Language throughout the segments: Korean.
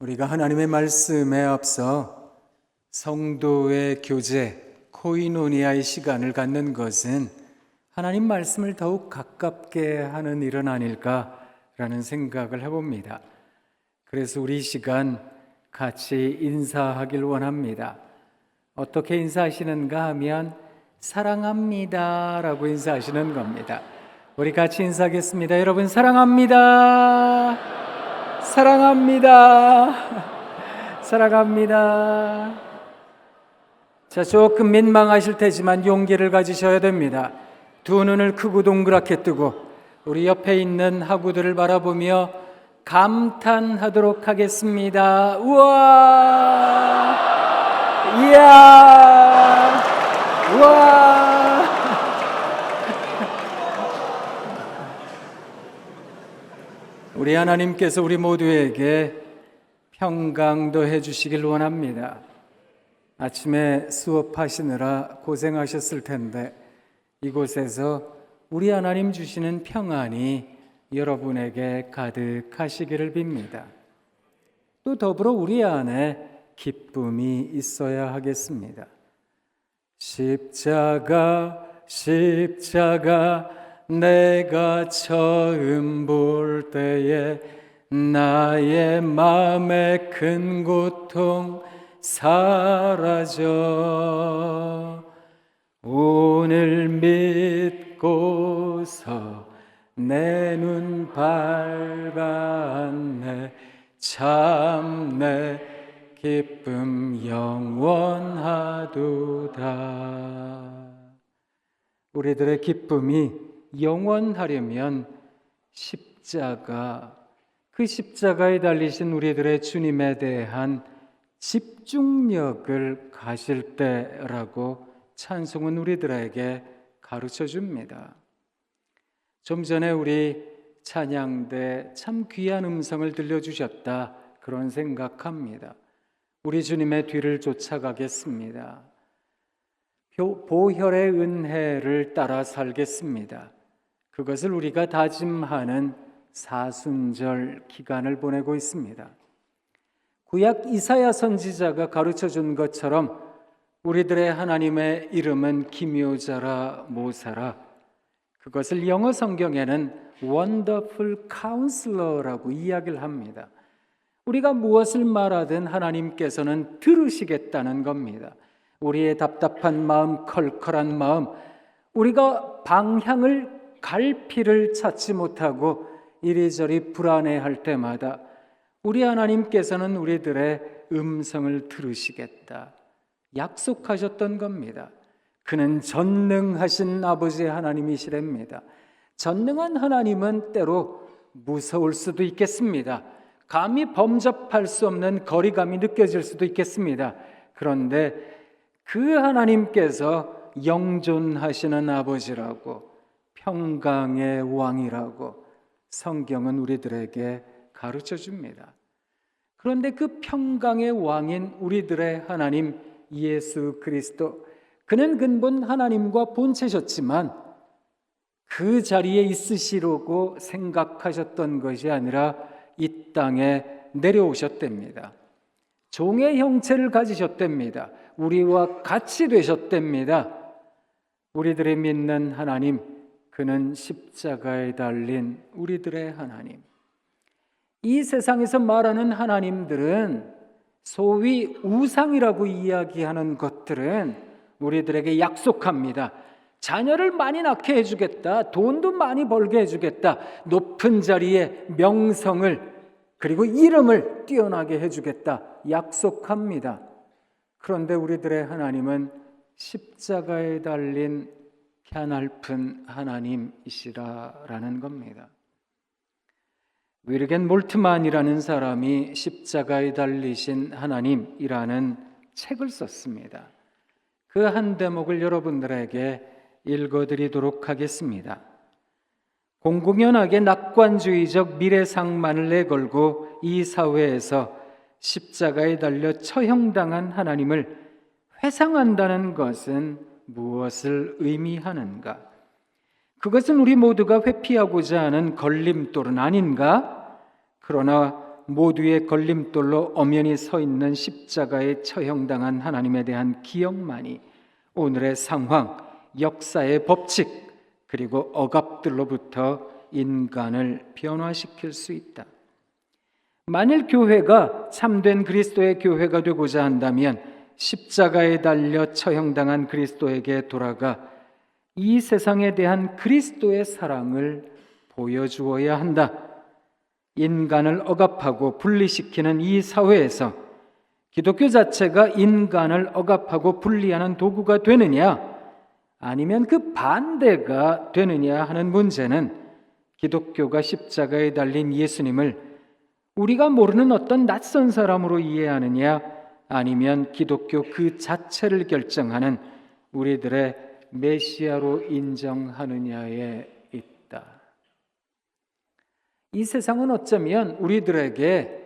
우리가 하나님의 말씀에 앞서 성도의 교제, 코이노니아의 시간을 갖는 것은 하나님 말씀을 더욱 가깝게 하는 일은 아닐까라는 생각을 해봅니다. 그래서 우리 이 시간 같이 인사하길 원합니다. 어떻게 인사하시는가 하면 사랑합니다 라고 인사하시는 겁니다. 우리 같이 인사하겠습니다. 여러분 사랑합니다. 사랑합니다. 사랑합니다. 자, 조금 민망하실 테지만 용기를 가지셔야 됩니다. 두 눈을 크고 동그랗게 뜨고 우리 옆에 있는 하구들을 바라보며 감탄하도록 하겠습니다. 우와! 이야! 우와! 우리 하나님께서 우리 모두에게 평강도 해주시길 원합니다. 아침에 수업하시느라 고생하셨을 텐데 이곳에서 우리 하나님 주시는 평안이 여러분에게 가득하시기를 빕니다. 또 더불어 우리 안에 기쁨이 있어야 하겠습니다. 십자가 내가 처음 볼 때에 나의 마음의 큰 고통 사라져 오늘 믿고서 내 눈 밝았네 참 내 기쁨 영원하도다. 우리들의 기쁨이 영원하려면 그 십자가에 달리신 우리들의 주님에 대한 집중력을 가질 때라고 찬송은 우리들에게 가르쳐 줍니다. 좀 전에 우리 찬양대 참 귀한 음성을 들려주셨다 그런 생각합니다. 우리 주님의 뒤를 쫓아가겠습니다. 보혈의 은혜를 따라 살겠습니다. 그것을 우리가 다짐하는 사순절 기간을 보내고 있습니다. 구약 이사야 선지자가 가르쳐준 것처럼 우리들의 하나님의 이름은 기묘자라 모사라, 그것을 영어 성경에는 Wonderful Counselor라고 이야기를 합니다. 우리가 무엇을 말하든 하나님께서는 들으시겠다는 겁니다. 우리의 답답한 마음, 컬컬한 마음, 우리가 방향을 갈피를 찾지 못하고 이리저리 불안해할 때마다 우리 하나님께서는 우리들의 음성을 들으시겠다 약속하셨던 겁니다. 그는 전능하신 아버지 하나님이시랍니다. 전능한 하나님은 때로 무서울 수도 있겠습니다. 감히 범접할 수 없는 거리감이 느껴질 수도 있겠습니다. 그런데 그 하나님께서 영존하시는 아버지라고, 평강의 왕이라고 성경은 우리들에게 가르쳐 줍니다. 그런데 그 평강의 왕인 우리들의 하나님 예수 그리스도, 그는 근본 하나님과 본체셨지만 그 자리에 있으시려고 생각하셨던 것이 아니라 이 땅에 내려오셨답니다. 종의 형체를 가지셨답니다. 우리와 같이 되셨답니다. 우리들이 믿는 하나님, 그는 십자가에 달린 우리들의 하나님. 이 세상에서 말하는 하나님들은 소위 우상이라고 이야기하는 것들은 우리들에게 약속합니다. 자녀를 많이 낳게 해주겠다, 돈도 많이 벌게 해주겠다, 높은 자리에 명성을 그리고 이름을 뛰어나게 해주겠다 약속합니다. 그런데 우리들의 하나님은 십자가에 달린 갸냘픈 하나님이시라라는 겁니다. 위르겐 몰트만이라는 사람이 십자가에 달리신 하나님이라는 책을 썼습니다. 그 한 대목을 여러분들에게 읽어드리도록 하겠습니다. 공공연하게 낙관주의적 미래상만을 내걸고 이 사회에서 십자가에 달려 처형당한 하나님을 회상한다는 것은 무엇을 의미하는가? 그것은 우리 모두가 회피하고자 하는 걸림돌은 아닌가? 그러나 모두의 걸림돌로 엄연히 서 있는 십자가에 처형당한 하나님에 대한 기억만이 오늘의 상황, 역사의 법칙, 그리고 억압들로부터 인간을 변화시킬 수 있다. 만일 교회가 참된 그리스도의 교회가 되고자 한다면 십자가에 달려 처형당한 그리스도에게 돌아가 이 세상에 대한 그리스도의 사랑을 보여주어야 한다. 인간을 억압하고 분리시키는 이 사회에서 기독교 자체가 인간을 억압하고 분리하는 도구가 되느냐, 아니면 그 반대가 되느냐 하는 문제는 기독교가 십자가에 달린 예수님을 우리가 모르는 어떤 낯선 사람으로 이해하느냐, 아니면 기독교 그 자체를 결정하는 우리들의 메시아로 인정하느냐에 있다. 이 세상은 어쩌면 우리들에게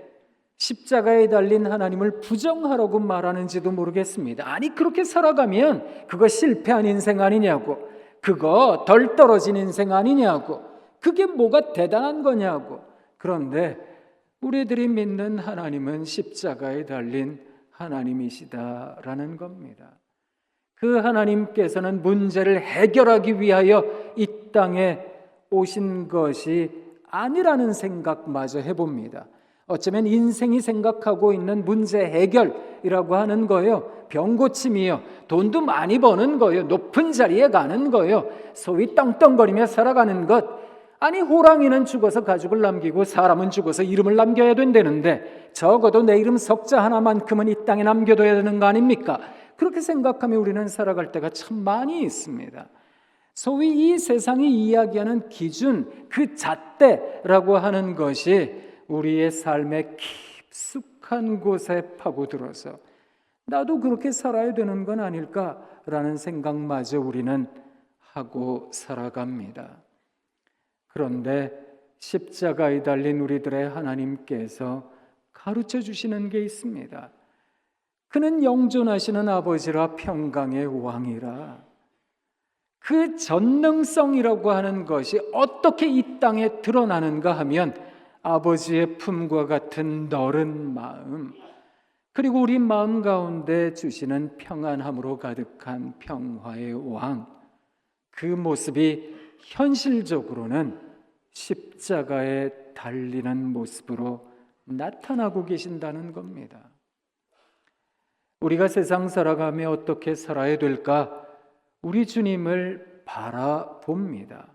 십자가에 달린 하나님을 부정하라고 말하는지도 모르겠습니다. 아니, 그렇게 살아가면 그거 실패한 인생 아니냐고, 그거 덜 떨어진 인생 아니냐고, 그게 뭐가 대단한 거냐고. 그런데 우리들이 믿는 하나님은 십자가에 달린 하나님이시다라는 겁니다. 그 하나님께서는 문제를 해결하기 위하여 이 땅에 오신 것이 아니라는 생각마저 해봅니다. 어쩌면 인생이 생각하고 있는 문제 해결이라고 하는 거예요, 병고침이요, 돈도 많이 버는 거예요, 높은 자리에 가는 거예요, 소위 떵떵거리며 살아가는 것. 아니, 호랑이는 죽어서 가죽을 남기고 사람은 죽어서 이름을 남겨야 된다는데 적어도 내 이름 석자 하나만큼은 이 땅에 남겨둬야 되는 거 아닙니까? 그렇게 생각하며 우리는 살아갈 때가 참 많이 있습니다. 소위 이 세상이 이야기하는 기준, 그 잣대라고 하는 것이 우리의 삶의 깊숙한 곳에 파고들어서 나도 그렇게 살아야 되는 건 아닐까라는 생각마저 우리는 하고 살아갑니다. 그런데 십자가에 달린 우리들의 하나님께서 가르쳐 주시는 게 있습니다. 그는 영존하시는 아버지라 평강의 왕이라. 그 전능성이라고 하는 것이 어떻게 이 땅에 드러나는가 하면 아버지의 품과 같은 너른 마음, 그리고 우리 마음 가운데 주시는 평안함으로 가득한 평화의 왕, 그 모습이 현실적으로는 십자가에 달리는 모습으로 나타나고 계신다는 겁니다. 우리가 세상 살아가며 어떻게 살아야 될까? 우리 주님을 바라봅니다.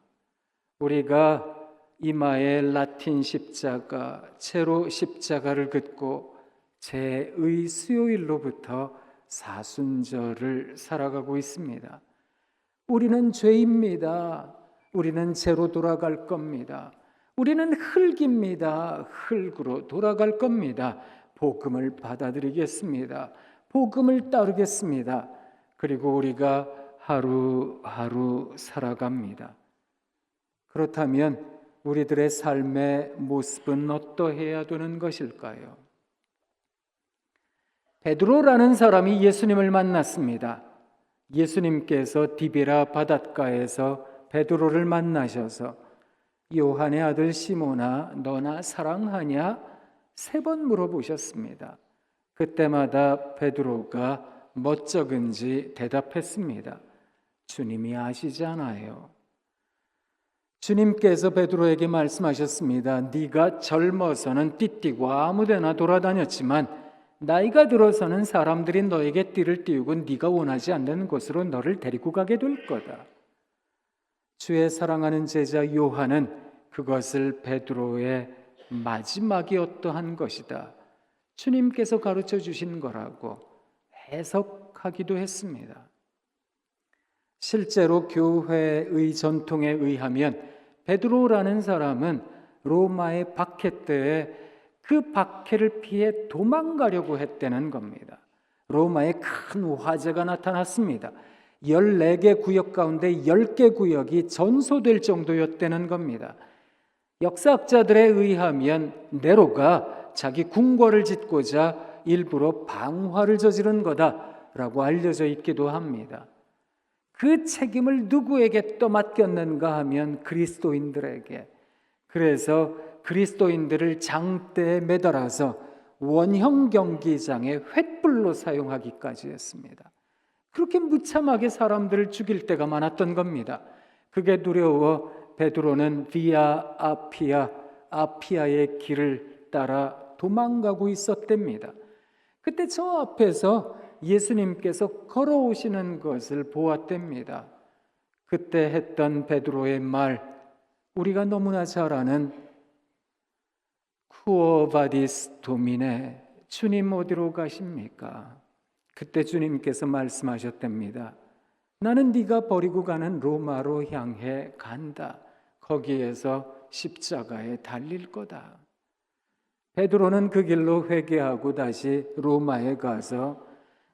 우리가 이마에 라틴 십자가, 세로 십자가를 긋고 제2 수요일로부터 사순절을 살아가고 있습니다. 우리는 죄입니다. 우리는 죄로 돌아갈 겁니다. 우리는 흙입니다. 흙으로 돌아갈 겁니다. 복음을 받아들이겠습니다. 복음을 따르겠습니다. 그리고 우리가 하루하루 살아갑니다. 그렇다면 우리들의 삶의 모습은 어떠해야 되는 것일까요? 베드로라는 사람이 예수님을 만났습니다. 예수님께서 디베라 바닷가에서 베드로를 만나셔서 요한의 아들 시몬아, 너나 사랑하냐? 3번 물어보셨습니다. 그때마다 베드로가 멋쩍은지 대답했습니다. 주님이 아시잖아요. 주님께서 베드로에게 말씀하셨습니다. 네가 젊어서는 띠띠고 아무데나 돌아다녔지만 나이가 들어서는 사람들이 너에게 띠를 띄우고 네가 원하지 않는 곳으로 너를 데리고 가게 될 거다. 주의 사랑하는 제자 요한은 그것을 베드로의 마지막이 어떠한 것이다, 주님께서 가르쳐 주신 거라고 해석하기도 했습니다. 실제로 교회의 전통에 의하면 베드로라는 사람은 로마의 박해 때에 그 박해를 피해 도망가려고 했다는 겁니다. 로마에 큰 화재가 나타났습니다. 14개 구역 가운데 10개 구역이 전소될 정도였다는 겁니다. 역사학자들에 의하면 네로가 자기 궁궐을 짓고자 일부러 방화를 저지른 거다라고 알려져 있기도 합니다. 그 책임을 누구에게 떠맡겼는가 하면 그리스도인들에게. 그래서 그리스도인들을 장대에 매달아서 원형 경기장의 횃불로 사용하기까지 했습니다. 그렇게 무참하게 사람들을 죽일 때가 많았던 겁니다. 그게 두려워 베드로는 비아 아피아, 아피아의 길을 따라 도망가고 있었답니다. 그때 저 앞에서 예수님께서 걸어오시는 것을 보았답니다. 그때 했던 베드로의 말, 우리가 너무나 잘 아는 쿠어 바디스 도미네, 주님 어디로 가십니까? 그때 주님께서 말씀하셨답니다. 나는 네가 버리고 가는 로마로 향해 간다. 거기에서 십자가에 달릴 거다. 베드로는 그 길로 회개하고 다시 로마에 가서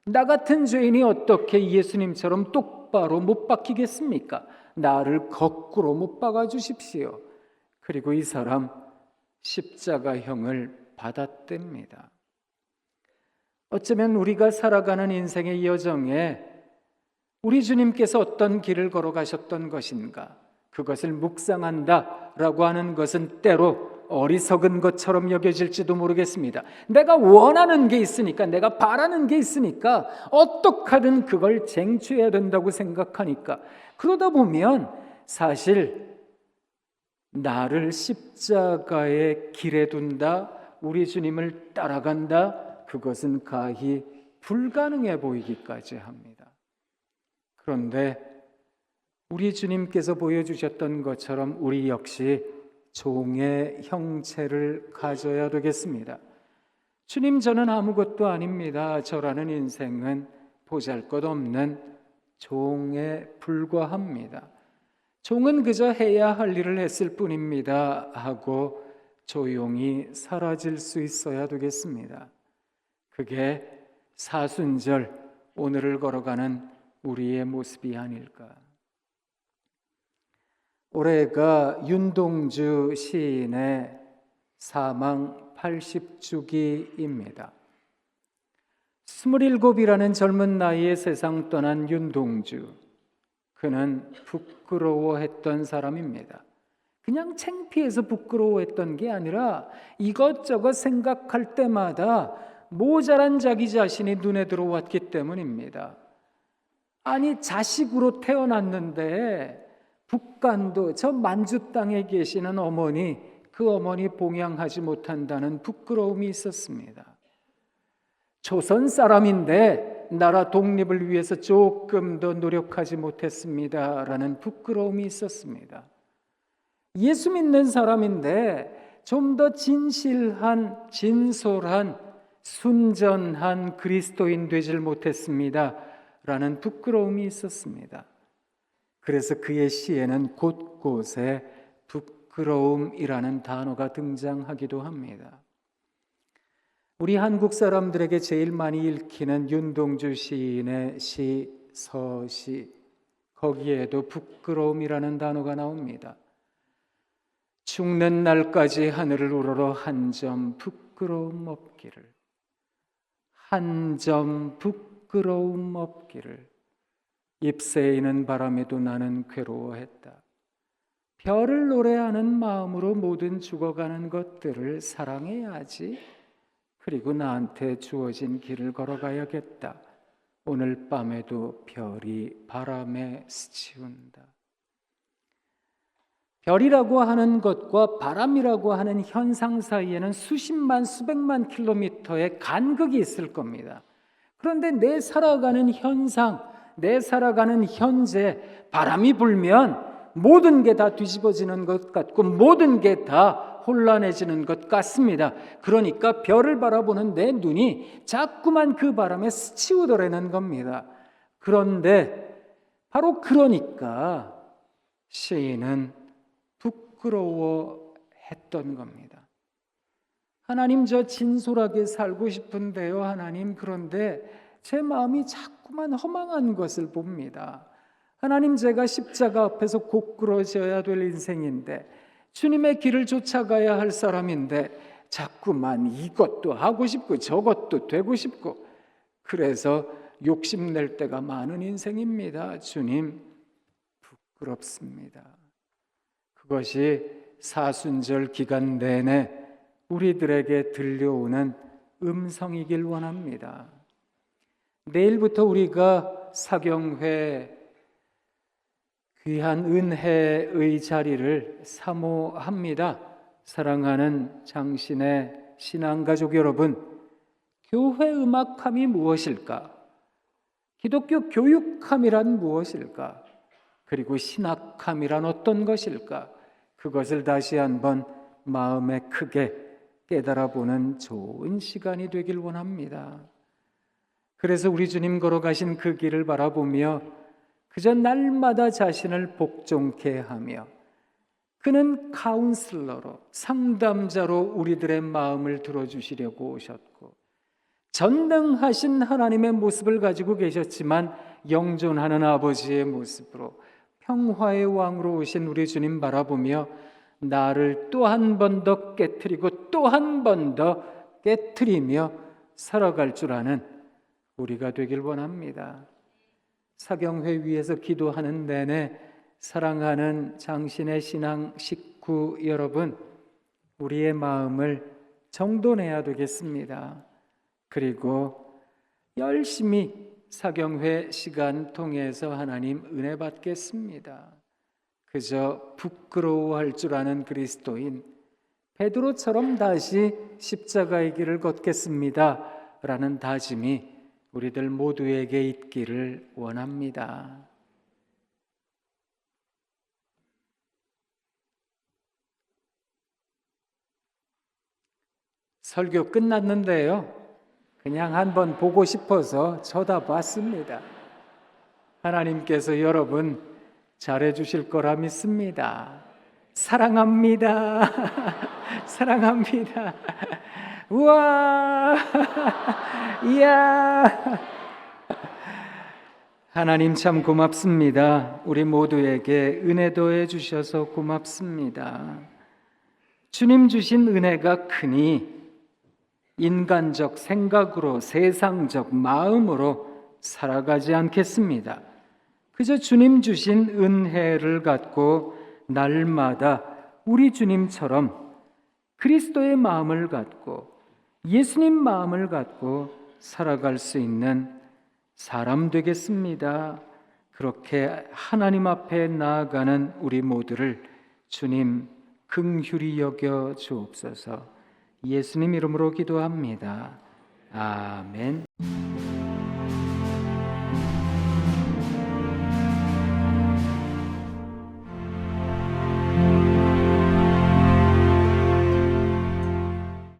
나 같은 죄인이 어떻게 예수님처럼 똑바로 못 박히겠습니까? 나를 거꾸로 못 박아 주십시오. 그리고 이 사람 십자가형을 받았답니다. 어쩌면 우리가 살아가는 인생의 여정에 우리 주님께서 어떤 길을 걸어가셨던 것인가, 그것을 묵상한다라고 하는 것은 때로 어리석은 것처럼 여겨질지도 모르겠습니다. 내가 원하는 게 있으니까, 내가 바라는 게 있으니까 어떻게든 그걸 쟁취해야 된다고 생각하니까, 그러다 보면 사실 나를 십자가의 길에 둔다, 우리 주님을 따라간다, 그것은 가히 불가능해 보이기까지 합니다. 그런데 우리 주님께서 보여주셨던 것처럼 우리 역시 종의 형체를 가져야 되겠습니다. 주님, 저는 아무것도 아닙니다. 저라는 인생은 보잘것없는 종에 불과합니다. 종은 그저 해야 할 일을 했을 뿐입니다 하고 조용히 사라질 수 있어야 되겠습니다. 그게 사순절 오늘을 걸어가는 우리의 모습이 아닐까. 올해가 윤동주 시인의 사망 80주기입니다. 27이라는 젊은 나이에 세상 떠난 윤동주, 그는 부끄러워했던 사람입니다. 그냥 창피해서 부끄러워했던 게 아니라 이것저것 생각할 때마다 모자란 자기 자신이 눈에 들어왔기 때문입니다. 아니, 자식으로 태어났는데 북간도 저 만주 땅에 계시는 어머니, 그 어머니 봉양하지 못한다는 부끄러움이 있었습니다. 조선 사람인데 나라 독립을 위해서 조금 더 노력하지 못했습니다라는 부끄러움이 있었습니다. 예수 믿는 사람인데 좀 더 진실한, 진솔한, 순전한 그리스도인 되질 못했습니다라는 부끄러움이 있었습니다. 그래서 그의 시에는 곳곳에 부끄러움이라는 단어가 등장하기도 합니다. 우리 한국 사람들에게 제일 많이 읽히는 윤동주 시인의 시, 서시, 거기에도 부끄러움이라는 단어가 나옵니다. 죽는 날까지 하늘을 우러러 한 점 부끄러움 없기를, 한 점 부끄러움 없기를. 잎새이는 바람에도 나는 괴로워했다. 별을 노래하는 마음으로 모든 죽어가는 것들을 사랑해야지. 그리고 나한테 주어진 길을 걸어가야겠다. 오늘 밤에도 별이 바람에 스치운다. 별이라고 하는 것과 바람이라고 하는 현상 사이에는 수십만, 수백만 킬로미터의 간극이 있을 겁니다. 그런데 내 살아가는 현상, 내 살아가는 현재, 바람이 불면 모든 게 다 뒤집어지는 것 같고 모든 게 다 혼란해지는 것 같습니다. 그러니까 별을 바라보는 내 눈이 자꾸만 그 바람에 스치우더라는 겁니다. 그런데 바로 그러니까 시인은 부끄러워했던 겁니다. 하나님, 저 진솔하게 살고 싶은데요, 하나님. 그런데 제 마음이 자꾸만 허망한 것을 봅니다. 하나님, 제가 십자가 앞에서 고꾸러져야 될 인생인데, 주님의 길을 쫓아가야 할 사람인데 자꾸만 이것도 하고 싶고 저것도 되고 싶고, 그래서 욕심낼 때가 많은 인생입니다. 주님, 부끄럽습니다. 그것이 사순절 기간 내내 우리들에게 들려오는 음성이길 원합니다. 내일부터 우리가 사경회 귀한 은혜의 자리를 사모합니다. 사랑하는 장신의 신앙가족 여러분, 교회 음악함이 무엇일까? 기독교 교육함이란 무엇일까? 그리고 신학함이란 어떤 것일까? 그것을 다시 한번 마음에 크게 깨달아보는 좋은 시간이 되길 원합니다. 그래서 우리 주님 걸어가신 그 길을 바라보며 그저 날마다 자신을 복종케 하며 그는 카운슬러로, 상담자로 우리들의 마음을 들어주시려고 오셨고 전능하신 하나님의 모습을 가지고 계셨지만 영존하는 아버지의 모습으로 평화의 왕으로 오신 우리 주님 바라보며 나를 또 한 번 더 깨트리고 또 한 번 더 깨트리며 살아갈 줄 아는 우리가 되길 원합니다. 사경회 위에서 기도하는 내내 사랑하는 장신의 신앙 식구 여러분, 우리의 마음을 정돈해야 되겠습니다. 그리고 열심히 사경회 시간 통해서 하나님 은혜 받겠습니다. 그저 부끄러워할 줄 아는 그리스도인 베드로처럼 다시 십자가의 길을 걷겠습니다 라는 다짐이 우리들 모두에게 있기를 원합니다. 설교 끝났는데요, 그냥 한번 보고 싶어서 쳐다봤습니다. 하나님께서 여러분 잘해 주실 거라 믿습니다. 사랑합니다. 사랑합니다. 우와! 이야! 하나님 참 고맙습니다. 우리 모두에게 은혜 더해 주셔서 고맙습니다. 주님 주신 은혜가 크니 인간적 생각으로, 세상적 마음으로 살아가지 않겠습니다. 그저 주님 주신 은혜를 갖고 날마다 우리 주님처럼 그리스도의 마음을 갖고 예수님 마음을 갖고 살아갈 수 있는 사람 되겠습니다. 그렇게 하나님 앞에 나아가는 우리 모두를 주님 긍휼히 여겨 주옵소서. 예수님 이름으로 기도합니다. 아멘.